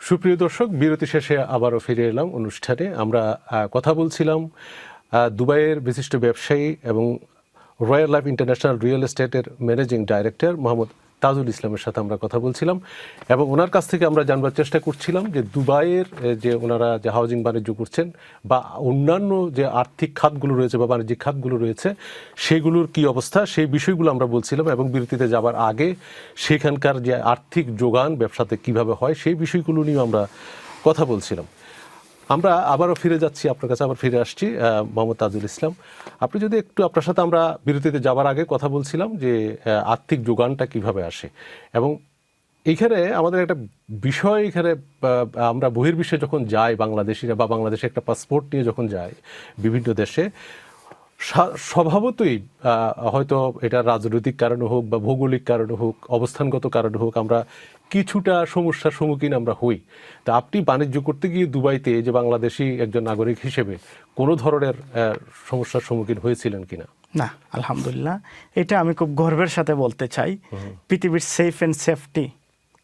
সুপ্রিয় দর্শক, বিরতি শেষে আবারও ফিরে এলাম অনুষ্ঠানে। আমরা কথা বলছিলাম দুবাইয়ের বিশিষ্ট ব্যবসায়ী এবং রয়্যাল লাইফ ইন্টারন্যাশনাল রিয়েল এস্টেটের ম্যানেজিং ডাইরেক্টর মোহাম্মদ তাজুল ইসলামের সাথে আমরা কথা বলছিলাম এবং ওনার কাছ থেকে আমরা জানবার চেষ্টা করছিলাম যে দুবাইয়ের যে ওনারা যে হাউজিং বাণিজ্য করছেন বা অন্যান্য যে আর্থিক খাতগুলো রয়েছে বা বাণিজ্যিক খাতগুলো রয়েছে সেগুলোর কি অবস্থা, সেই বিষয়গুলো আমরা বলছিলাম এবং বিরতিতে যাবার আগে সেখানকার যে আর্থিক যোগান ব্যবসাতে কিভাবে হয় সেই বিষয়গুলো নিয়ে আমরা কথা বলছিলাম। আমরা আবারও ফিরে যাচ্ছি আপনার কাছে, আবার ফিরে আসছি মোহাম্মদ তাজুল ইসলাম। আপনি যদি একটু, আপনার সাথে আমরা বিরতিতে যাবার আগে কথা বলছিলাম যে আর্থিক যোগানটা কিভাবে আসে এবং এইখানে আমাদের একটা বিষয়, এখানে আমরা বহির্বিশ্বে যখন যাই বাংলাদেশিরা বা বাংলাদেশে একটা পাসপোর্ট নিয়ে যখন যাই বিভিন্ন দেশে, স্বভাবতই হয়তো এটা রাজনৈতিক কারণে হোক বা ভৌগোলিক কারণে হোক, অবস্থানগত কারণে হোক, আমরা কিছুটা সমস্যার সম্মুখীন আমরা হই। তা আপনি বাণিজ্য করতে গিয়ে দুবাইতে যে বাংলাদেশি একজন নাগরিক হিসেবে কোনো ধরনের সমস্যার সম্মুখীন হয়েছিলেন কিনা? না, আলহামদুলিল্লাহ, এটা আমি খুব গর্বের সাথে বলতে চাই। পৃথিবীর সেফ অ্যান্ড সেফটি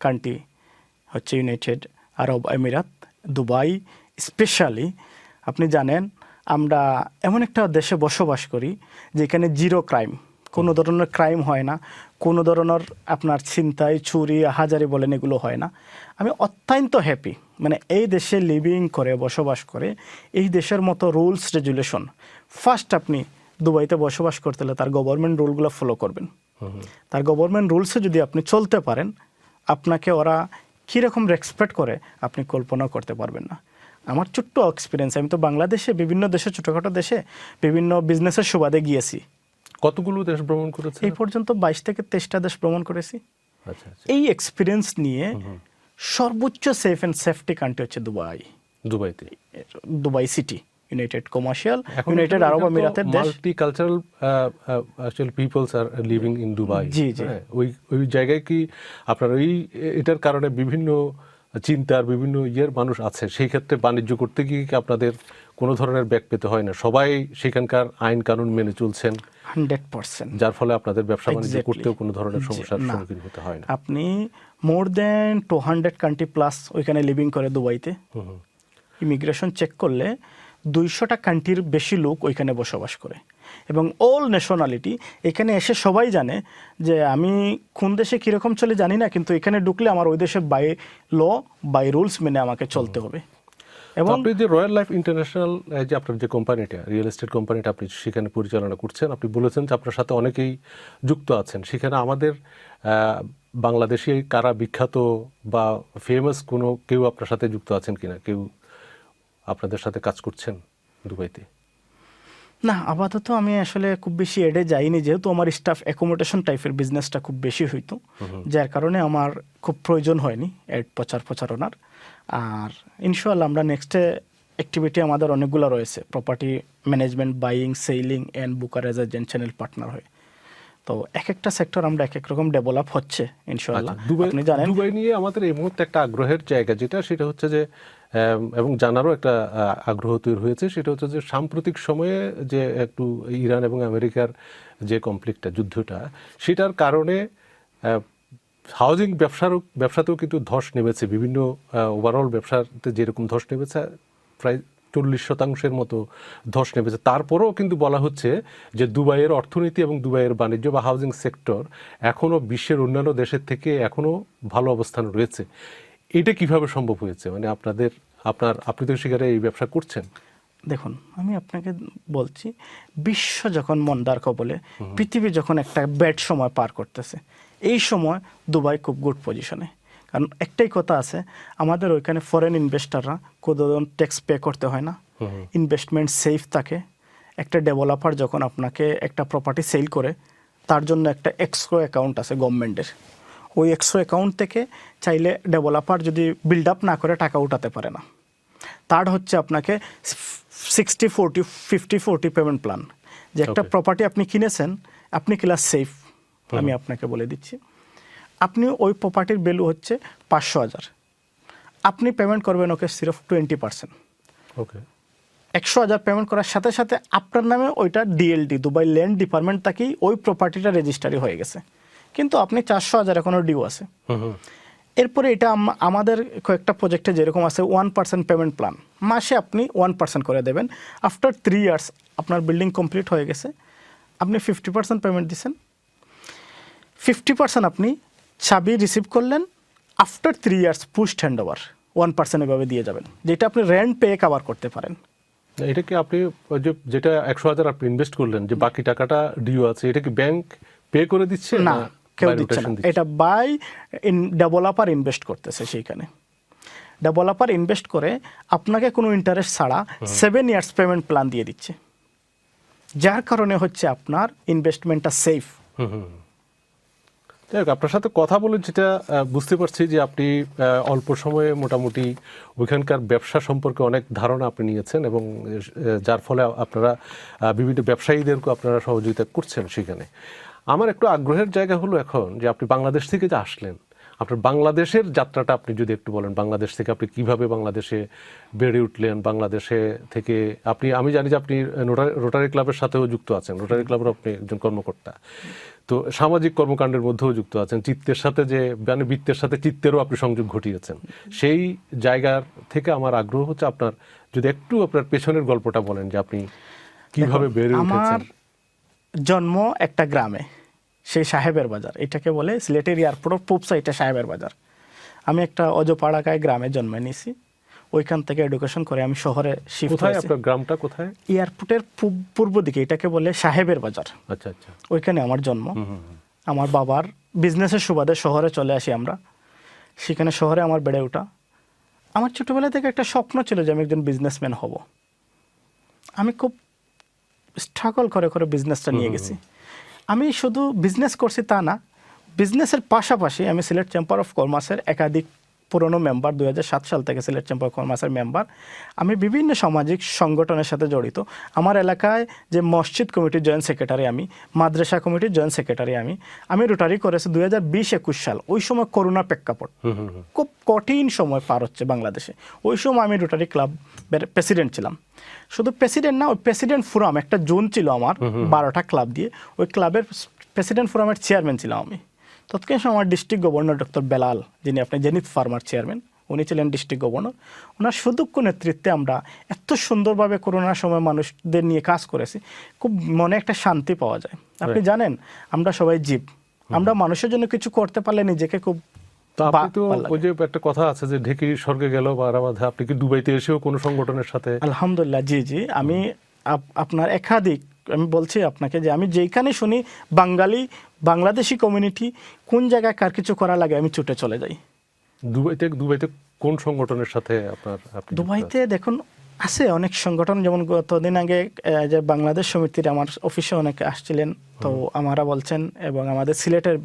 কান্ট্রি হচ্ছে ইউনাইটেড আরব আমিরাত, দুবাই স্পেশালি। আপনি জানেন আমরা এমন একটা দেশে বসবাস করি যেখানে জিরো ক্রাইম, কোনো ধরনের ক্রাইম হয় না, কোনো ধরনের আপনার ছিনতাই, চুরি, হাজারি বলেন এগুলো হয় না। আমি অত্যন্ত হ্যাপি, মানে এই দেশে লিভিং করে বসবাস করে এই দেশের মতো রুলস রেগুলেশন। ফার্স্ট আপনি দুবাইতে বসবাস করতে হলে তার গভর্নমেন্ট রুলগুলো ফলো করবেন। তার গভর্নমেন্ট রুলসে যদি আপনি চলতে পারেন, আপনাকে ওরা কীরকম রেসপেক্ট করে আপনি কল্পনা করতে পারবেন না। আমার ছোট্ট এক্সপিরিয়েন্স, আমি তো বাংলাদেশে বিভিন্ন দেশে, ছোটোখাটো দেশে বিভিন্ন বিজনেসের সুবাদে গিয়েছি। কতগুলো দেশ ভ্রমণ করেছে? এই পর্যন্ত 22 থেকে 23টা দেশ ভ্রমণ করেছি। আচ্ছা, এই এক্সপিরিয়েন্স নিয়ে সর্বোচ্চ সেফ অ্যান্ড সেফটি কান্ট্রি হচ্ছে দুবাই। দুবাইতে, Dubai city, united commercial, united Arab আমিরাতের দেশ। Multicultural actually peoples are living in Dubai. জি জি। ওই জায়গায় কি আপনার এটার কারণে বিভিন্ন চিন্তার বিভিন্ন মানুষ আছে, সেই ক্ষেত্রে বাণিজ্য করতে গিয়ে কি আপনাদের কোনো ধরনের ব্যাক পেতে হয় না? সবাই সেখানকার আইন কানুন মেনে চলছেন 100%, যার ফলে আপনাদের ব্যবসা বাণিজ্য করতেও কোনো ধরনের সমস্যার সম্মুখীন হতে হয় না? আপনি মোর দেন 200 কান্ট্রি প্লাস ওইখানে লিভিং করে দুবাইতে। ইমিগ্রেশন চেক করলে 200টা কান্ট্রির বেশি লোক ওইখানে বসবাস করে এবং অল ন্যাশনালিটি। এখানে এসে সবাই জানে যে আমি কোন দেশে কীরকম চলে জানি না, কিন্তু এখানে ঢুকলে আমার ওই দেশের বাই ল বাই রুলস মেনে আমাকে চলতে হবে। এবং আপনি যে রয়্যাল লাইফ ইন্টারন্যাশনাল যে আপনার যে কোম্পানিটা, রিয়েল এস্টেট কোম্পানিটা আপনি সেখানে পরিচালনা করছেন, আপনি বলেছেন যে আপনার সাথে অনেকেই যুক্ত আছেন সেখানে। আমাদের বাংলাদেশি কারা বিখ্যাত বা ফেমাস কোনো কেউ আপনার সাথে যুক্ত আছেন কিনা? কেউ আপনাদের সাথে কাজ করছেন দুবাইতে? না, আপাতত আমি আসলে খুব বেশি এডে যাইনি, যেহেতু আমার স্টাফ অ্যাকোমোডেশন টাইপের বিজনেসটা খুব বেশি হইতো, যার কারণে আমার খুব প্রয়োজন হয়নি এড প্রচারণার। আর ইনশাআল্লাহ আমরা নেক্সটে অ্যাক্টিভিটি আমাদের অনেকগুলো রয়েছে, property management, buying, selling and Booker as a channel partner হয়ে। তো এক একটা সেক্টর আমরা এক এক রকম ডেভেলপ হচ্ছে ইনশাআল্লাহ। আপনি জানেন দুবাই নিয়ে আমাদের এই মুহূর্তে একটা আগ্রহের জায়গা সেটা হচ্ছে যে, এবং জানারও একটা আগ্রহ তৈরি হয়েছে, সেটা হচ্ছে যে সাম্প্রতিক সময়ে যে একটু ইরান এবং আমেরিকার যে কনফ্লিক্টটা, যুদ্ধটা, সেটার কারণে হাউজিং ব্যবসাতেও কিন্তু ধস নেমেছে। বিভিন্ন ওভারঅল ব্যবসাতে যেরকম ধস নেমেছে প্রায় 40% মতো ধস নেমেছে। তারপরেও কিন্তু বলা হচ্ছে যে দুবাইয়ের অর্থনীতি এবং দুবাইয়ের বাণিজ্য বা হাউজিং সেক্টর এখনও বিশ্বের অন্যান্য দেশের থেকে এখনও ভালো অবস্থান রয়েছে। এটা কিভাবে সম্ভব হয়েছে? মানে আপনি তো সেখানে এই ব্যবসা করছেন। দেখুন, আমি আপনাকে বলছি, বিশ্ব যখন মন্দার কবলে, পৃথিবী যখন একটা ব্যাড সময় পার করতেছে, এই সময় দুবাই খুব গুড পজিশনে। কারণ একটাই কথা আছে, আমাদের ওইখানে ফরেন ইনভেস্টাররা কোনো ট্যাক্স পে করতে হয় না, ইনভেস্টমেন্ট সেফ থাকে। একটা ডেভেলপার যখন আপনাকে একটা প্রপার্টি সেল করে, তার জন্য একটা এক্সট্রা অ্যাকাউন্ট আছে গভর্নমেন্টের। ওই এক্সট্রা অ্যাকাউন্ট থেকে চাইলে ডেভেলপার যদি বিল্ড আপ না করে টাকা উঠাতে পারে না। তার হচ্ছে আপনাকে 60-40, 50-40 পেমেন্ট প্ল্যান। যে একটা প্রপার্টি আপনি কিনেছেন, আপনি ক্লাস সেফ। আমি আপনাকে বলে দিচ্ছি, আপনি ওই প্রপার্টির ভ্যালু হচ্ছে 500,000, আপনি পেমেন্ট করবেন ওকে সির্ফ 20%। ওকে, 100,000 পেমেন্ট করার সাথে সাথে আপনার নামে ওইটা ডিএলডি, দুবাই ল্যান্ড ডিপার্টমেন্ট থেকেই ওই প্রপার্টিটা রেজিস্ট্রারি হয়ে গেছে, কিন্তু আপনি 400,000 এখনও ডিউ আছে। এরপরে এটা আমাদের কয়েকটা প্রজেক্টে যেরকম আছে 1% পেমেন্ট প্ল্যান, মাসে আপনি 1% করে দেবেন। আফটার 3 ইয়ার্স আপনার বিল্ডিং কমপ্লিট হয়ে গেছে, আপনি 50% পেমেন্ট দিচ্ছেন, 50% আপনি চাবি রিসিভ করলেন, after 3 years post hand over 1% এভাবে দিয়ে যাবেন, যেটা আপনি রেন্ট পে কভার করতে পারেন। এটা কি আপনি ওই যে যেটা 100,000 আপনি ইনভেস্ট করলেন, যে বাকি টাকাটা ডিউ আছে, এটা কি ব্যাংক পে করে দিচ্ছে? না, কেউ by দিচ্ছে না, rotation দিচ্ছে? এটা বাই ডেভেলপার ইনভেস্ট করতেছে সেইখানে। ডেভেলপার ইনভেস্ট করে আপনাকে কোনো ইন্টারেস্ট ছাড়া 7 ইয়ার্স পেমেন্ট প্ল্যান দিয়ে দিচ্ছে, যার কারণে হচ্ছে আপনার ইনভেস্টমেন্টটা সেফ। যাই হোক, আপনার সাথে কথা বলে যেটা বুঝতে পারছি যে আপনি অল্প সময়ে মোটামুটি ওইখানকার ব্যবসা সম্পর্কে অনেক ধারণা আপনি নিয়েছেন, এবং যার ফলে আপনারা বিভিন্ন ব্যবসায়ীদেরকে আপনারা সহযোগিতা করছেন সেখানে। আমার একটু আগ্রহের জায়গা হলো এখন যে আপনি বাংলাদেশ থেকে যে আসলেন, আপনার বাংলাদেশের যাত্রাটা আপনি যদি একটু বলেন, বাংলাদেশ থেকে আপনি কিভাবে বাংলাদেশে বেড়ে উঠলেন, বাংলাদেশে থেকে আপনি, আমি জানি যে আপনি রোটারি ক্লাবের সাথেও যুক্ত আছেন, রোটারি ক্লাবের আপনি একজন কর্মকর্তা, তো সামাজিক কর্মকাণ্ডের মধ্যেও যুক্ত আছেন, চিত্তের সাথে যে মানে বৃত্তের সাথে চিত্তেরও আপনি সংযোগ ঘটিয়েছেন। সেই জায়গার থেকে আমার আগ্রহ হচ্ছে আপনার যদি একটু আপনার পেছনের গল্পটা বলেন, যে আপনি কিভাবে বেড়ে উঠেছেন। আমার জন্ম একটা গ্রামে, সেই সাহেবের বাজার, এটাকে বলে সিলেটের এয়ারপোর্টের পূব সাইডে সাহেবের বাজার। আমি একটা অজপাড়াকায় গ্রামে জন্মে নিয়েছি, ওইখান থেকে এডুকেশন করে আমি শহরে শিফট কোথায় হয়েছি। আপনার গ্রামটা কোথায়? এয়ারপোর্টের পূর্ব দিকে, এটাকে বলে সাহেবের বাজার। আচ্ছা আচ্ছা। ওইখানে আমার জন্ম। আমার বাবার বিজনেসের সুবাদে শহরে চলে আসি আমরা, সেখানে শহরে আমার বেড়ে ওঠা। আমার ছোটবেলা থেকে একটা স্বপ্ন ছিল যে আমি একজন বিজনেসম্যান হব। আমি খুব স্ট্রাগল করে করে বিজনেসটা নিয়ে গেছি। আমি শুধু বিজনেস করছি তা না, বিজনেসের পাশাপাশি আমি সিলেট চেম্বার অফ কমার্সের একাধিক পুরনো মেম্বার, 2007 সাল থেকে সিলেট চেম্বার অফ কমার্সের মেম্বার। আমি বিভিন্ন সামাজিক সংগঠনের সাথে জড়িত। আমার এলাকায় যে মসজিদ কমিটির জয়েন্ট সেক্রেটারি আমি, মাদ্রাসা কমিটির জয়েন্ট সেক্রেটারি আমি রোটারি করেছি 2020-21 সাল। ওই সময় করোনা প্রেক্ষাপট, খুব কঠিন সময় পার হচ্ছে বাংলাদেশে। ওই সময় আমি রোটারি ক্লাবের প্রেসিডেন্ট ছিলাম। শুধু প্রেসিডেন্ট না, ওই প্রেসিডেন্ট ফোরাম একটা জোন ছিল আমার 12টা ক্লাব দিয়ে, ওই ক্লাবের প্রেসিডেন্ট ফোরামের চেয়ারম্যান ছিলাম আমি। তৎকালীন সময় আমার ডিস্ট্রিক্ট গভর্নর ডক্টর বেলাল, যিনি আপনি জেনিথ ফার্মার চেয়ারম্যান, উনি ছিলেন ডিস্ট্রিক্ট গভর্নর। ওনার সুদক্ষ নেতৃত্বে আমরা এত সুন্দরভাবে করোনার সময় মানুষদের নিয়ে কাজ করেছি, খুব মনে একটা শান্তি পাওয়া যায়। আপনি জানেন আমরা সবাই জীব, আমরা মানুষের জন্য কিছু করতে পারলে নিজেকে খুব তো আপনি তো ওই যে একটা কথা আছে যে ঢেকি স্বর্গে গেল বারা বাঁধা, আপনি কি দুবাইতে এসেও কোনো সংগঠনের সাথে? আলহামদুলিল্লাহ, জি জি, আমি আপনার একাধিক, আমি বলছি আপনাকে যে আমি যেখানে শুনি বাংলাদেশি কমিউনিটি কোন জায়গায় কার কিছু করা লাগে, আমি ছুটে চলে যাই। দুবাইতে কোন সংগঠনের সাথে আপনার? দুবাইতে দেখুন আছে অনেক সংগঠন, যেমন গতদিন আগে যে বাংলাদেশ সমিতির আমার অফিসে অনেকে আসছিলেন, তো আমারা বলছেন, এবং আমাদের সিলেটের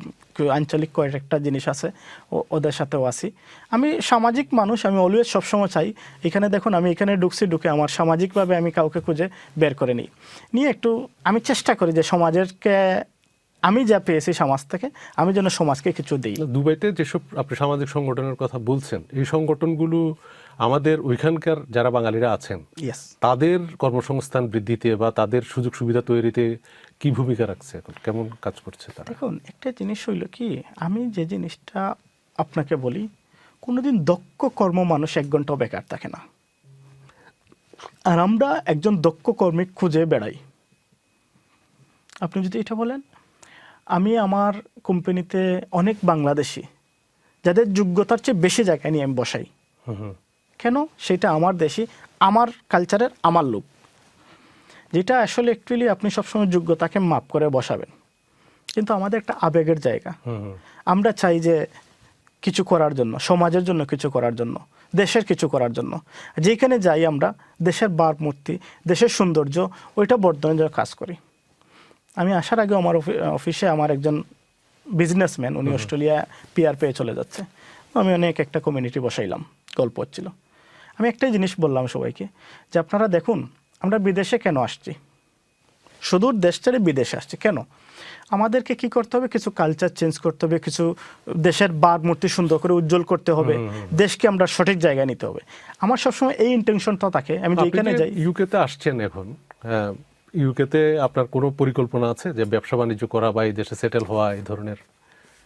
আঞ্চলিক কয়েকটা জিনিস আছে, ওদের সাথেও আছি। আমি সামাজিক মানুষ, আমি অলওয়েজ সবসময় চাই, এখানে দেখুন আমি এখানে ঢুকে আমার সামাজিকভাবে আমি কাউকে খুঁজে বের করে নিয়ে একটু আমি চেষ্টা করি যে সমাজেরকে আমি যা পেয়েছি সমাজ থেকে, আমি যেন সমাজকে কিছু দিই। দুবাইতে যেসব আপনি সামাজিক সংগঠনের কথা বলছেন, এই সংগঠনগুলো আমাদের ওইখানকার যারা বাঙালিরা আছেন তাদের কর্মসংস্থান বৃদ্ধিতে বা তাদের সুযোগ সুবিধা তৈরিতে কি ভূমিকা রাখছে, কেমন কাজ করছে তারা? দেখুন একটা জিনিস হইল কি, আমি যে জিনিসটা আপনাকে বলি, কোনোদিন দক্ষ কর্ম মানুষ 1 ঘন্টাও বেকার থাকে না, আর আমরা একজন দক্ষ কর্মী খুঁজে বেড়াই। আপনি যদি এটা বলেন, আমি আমার কোম্পানিতে অনেক বাংলাদেশি যাদের যোগ্যতার চেয়ে বেশি জায়গায় নিয়ে আমি বসাই। কেন? সেটা আমার দেশি, আমার কালচারের, আমার লোক, যেটা আসলে অ্যাকচুয়ালি আপনি সবসময় যোগ্যতাকে মাপ করে বসাবেন, কিন্তু আমাদের একটা আবেগের জায়গা। আমরা চাই যে কিছু করার জন্য, সমাজের জন্য কিছু করার জন্য, দেশের কিছু করার জন্য, যেখানে যাই আমরা দেশের ভাবমূর্তি, দেশের সৌন্দর্য, ওইটা বর্ধনের জন্য কাজ করি। আমি আসার আগে আমার অফিসে আমার একজন বিজনেসম্যান, উনি অস্ট্রেলিয়া পিআর পেয়ে চলে যাচ্ছে, আমি অনেক একটা কমিউনিটি বসাইলাম, গল্প হচ্ছিল। আমি একটাই জিনিস বললাম সবাইকে যে আপনারা দেখুন আমরা বিদেশে কেন আসছি, সুদূর দেশ ছেড়ে বিদেশে আসছি কেন? আমাদেরকে কি করতে হবে? কিছু কালচার চেঞ্জ করতে হবে, কিছু দেশের ভাবমূর্তি সুন্দর করে উজ্জ্বল করতে হবে, দেশকে আমরা সঠিক জায়গায় নিতে হবে। আমার সবসময় এই ইন্টেনশনটা থাকে। আমি যেখানে যাই, ইউকেতে আসছেন এখন, ইউকেতে আপনার কোনো পরিকল্পনা আছে যে ব্যবসা বাণিজ্য করা বা এই দেশে সেটেল হওয়া, এই ধরনের?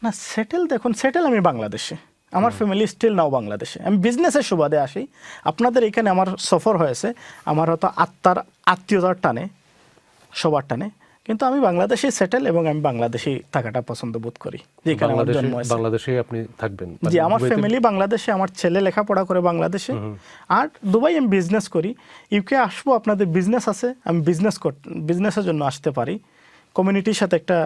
না সেটেল, দেখুন সেটেল আমি বাংলাদেশে, আমার ফ্যামিলি স্টিল নাও বাংলাদেশে। আমি বিজনেসের সুবাদে আসি, আপনাদের এখানে আমার সফর হয়েছে আমার হয়তো আত্মীয়তার টানে, সবার টানে, কিন্তু আমি বাংলাদেশে সেটেল এবং আমি বাংলাদেশে থাকাটা পছন্দ বোধ করি, যেখানে আমার জন্ম হয়েছে। বাংলাদেশে আপনি থাকবেন? জি, আমার ফ্যামিলি বাংলাদেশে, আমার ছেলে লেখাপড়া করে বাংলাদেশে, আর দুবাই আমি বিজনেস করি। ইউকে আসবো, আপনাদের বিজনেস আছে, আমি বিজনেসের জন্য আসতে পারি, কমিউনিটির সাথে একটা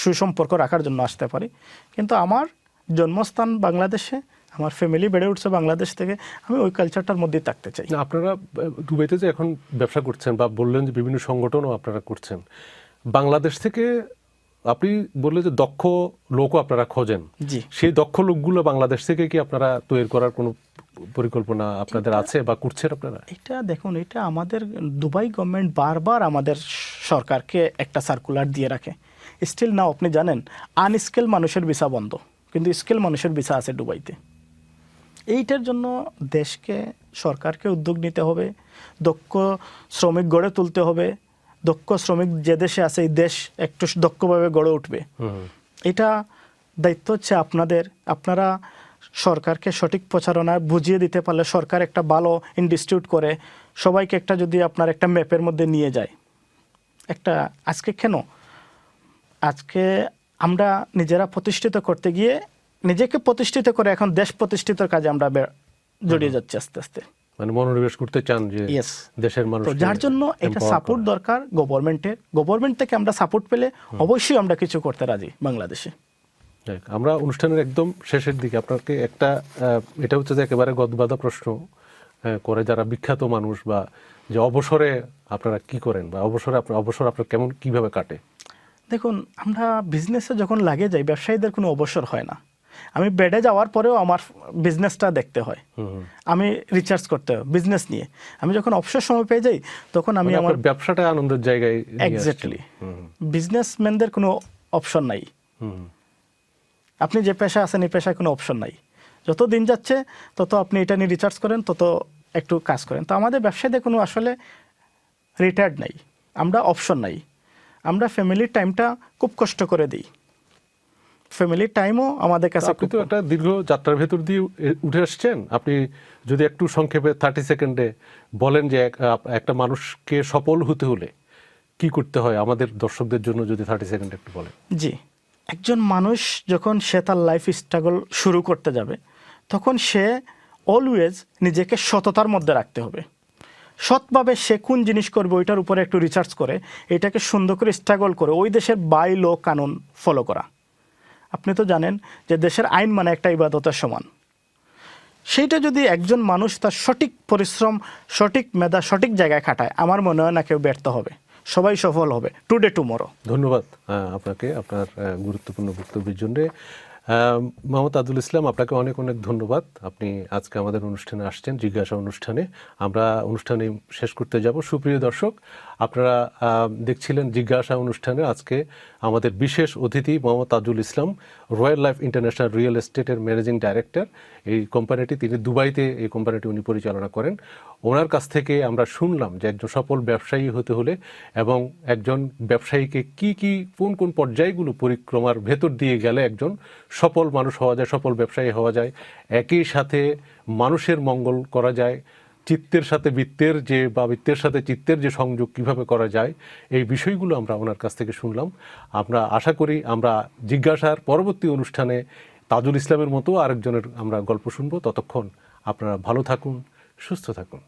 সুসম্পর্ক রাখার জন্য আসতে পারি, কিন্তু আমার জন্মস্থান বাংলাদেশে, আমার ফ্যামিলি বেড়ে উঠছে বাংলাদেশ থেকে, আমি ওই কালচারটার মধ্যেই থাকতে চাই। আপনারা দুবাইতে যে এখন ব্যবসা করছেন বা বললেন যে বিভিন্ন সংগঠনও আপনারা করছেন, বাংলাদেশ থেকে আপনি বললেন যে দক্ষ লোকও আপনারা খোঁজেন, জি, সেই দক্ষ লোকগুলো বাংলাদেশ থেকে কি আপনারা তৈরি করার কোনো পরিকল্পনা আপনাদের আছে বা করছেন আপনারা? এটা দেখুন, এটা আমাদের দুবাই গভর্নমেন্ট বারবার আমাদের সরকারকে একটা সার্কুলার দিয়ে রাখে। স্টিল নাও আপনি জানেন আনস্কিল মানুষের ভিসা বন্ধ, কিন্তু স্কিল মানুষের ভিসা আছে দুবাইতে। এইটার জন্য দেশকে, সরকারকে উদ্যোগ নিতে হবে, দক্ষ শ্রমিক গড়ে তুলতে হবে। দক্ষ শ্রমিক যে দেশে আছে, এই দেশ একটু দক্ষভাবে গড়ে উঠবে। এটা দায়িত্ব হচ্ছে আপনাদের। আপনারা সরকারকে সঠিক প্রচারণা বুঝিয়ে দিতে পারলে, সরকার একটা ভালো ইনস্টিটিউট করে সবাইকে একটা, যদি আপনার একটা ম্যাপের মধ্যে নিয়ে যায়, একটা আজকে আমরা নিজেরা প্রতিষ্ঠিত করতে গিয়ে, নিজেকে প্রতিষ্ঠিত করে এখন দেশ প্রতিষ্ঠিতর কাজে আমরা জড়িয়ে যাচ্ছি আস্তে আস্তে। মানে মনোনিবেশ করতে চান যে দেশের মানুষ, যার জন্য এটা সাপোর্ট দরকার গভর্নমেন্টের। গভর্নমেন্ট থেকে আমরা সাপোর্ট পেলে অবশ্যই আমরা কিছু করতে রাজি বাংলাদেশে। আমরা অনুষ্ঠানের একদম শেষের দিকে আপনাকে একটা, এটা হচ্ছে যে একেবারে গদবাঁধা প্রশ্ন করে যারা বিখ্যাত মানুষ, বা যে অবসরে আপনারা কি করেন, বা অবসর আপনার কেমন কিভাবে কাটে? দেখুন, আমরা বিজনেসে যখন লাগে যাই, ব্যবসায়ীদের কোনো অবসর হয় না। আমি বেডে যাওয়ার পরেও আমার বিজনেসটা দেখতে হয়, আমি রিচার্জ করতে হয় বিজনেস নিয়ে। আমি যখন অবসর সময় পেয়ে যাই, তখন আমি আমার ব্যবসাটা আনন্দের জায়গায়। এক্স্যাক্টলি, বিজনেসম্যানদের কোনো অপশন নাই। আপনি যে পেশা আছেন, এই পেশায় কোনো অপশন নাই। যত দিন যাচ্ছে তত আপনি এটা নিয়ে রিচার্জ করেন, তত একটু কাজ করেন। তো আমাদের ব্যবসায়ীদের কোনো আসলে রিটায়ার্ড নাই, আমরা অপশন নাই। আমরা ফ্যামিলির টাইমটা খুব কষ্ট করে দিই, ফ্যামিলির টাইমও আমাদের কাছে। আপনি তো একটা দীর্ঘ যাত্রার ভেতর দিয়ে উঠে আসছেন। আপনি যদি একটু সংক্ষেপে 30 সেকেন্ডে বলেন যে একটা মানুষকে সফল হতে হলে কি করতে হয়, আমাদের দর্শকদের জন্য যদি 30 সেকেন্ডে একটু বলেন। জি, একজন মানুষ যখন সে তার লাইফ স্ট্রাগল শুরু করতে যাবে, তখন সে অলওয়েজ নিজেকে সততার মধ্যে রাখতে হবে। সৎভাবে সে কোন জিনিস করবে ওইটার উপরে একটু রিসার্চ করে, এটাকে সুন্দর করে স্ট্রাগল করে ওই দেশের বাই ল কানুন ফলো করা। আপনি তো জানেন যে দেশের আইন মানে একটা ইবাদতের সমান। সেইটা যদি একজন মানুষ তার সঠিক পরিশ্রম, সঠিক মেধা সঠিক জায়গায় খাটায়, আমার মনে হয় না কেউ ব্যর্থ হবে, সবাই সফল হবে টুডে টুমরো। ধন্যবাদ আপনাকে আপনার গুরুত্বপূর্ণ বক্তব্যের জন্য। মোহাম্মদ আদুল ইসলাম, আপনাকে অনেক অনেক ধন্যবাদ। আপনি আজকে আমাদের অনুষ্ঠানে আসছেন, জিজ্ঞাসা অনুষ্ঠানে। আমরা অনুষ্ঠানে শেষ করতে যাব। সুপ্রিয় দর্শক, আপনারা দেখছিলেন জিজ্ঞাসা অনুষ্ঠানে। আজকে আমাদের বিশেষ অতিথি Mohammad Adul Islam, royal life international real এস্টেটের ম্যানেজিং ডাইরেক্টর। এই কোম্পানিটি, তিনি দুবাইতে এই কোম্পানিটি উনি পরিচালনা করেন। ওনার কাছ থেকে আমরা শুনলাম যে একজন সফল ব্যবসায়ী হতে হলে এবং একজন ব্যবসায়ীকে কি কোন কোন পর্যায়গুলো পরিক্রমার ভেতর দিয়ে গেলে একজন সফল মানুষ হওয়া যায়, সফল ব্যবসায়ী হওয়া যায়। একই সাথে মানুষের মঙ্গল করা যায়, চিত্তের সাথে বৃত্তের যে, বা বৃত্তের সাথে চিত্তের যে সংযোগ কিভাবে করা যায়, এই বিষয়গুলো আমরা ওনার কাছ থেকে শুনলাম। আমরা আশা করি আমরা জিজ্ঞাসার পরবর্তী অনুষ্ঠানে তাজুল ইসলামের মতো আরেকজনের আমরা গল্প শুনবো। ততক্ষণ আপনারা ভালো থাকুন, সুস্থ থাকুন।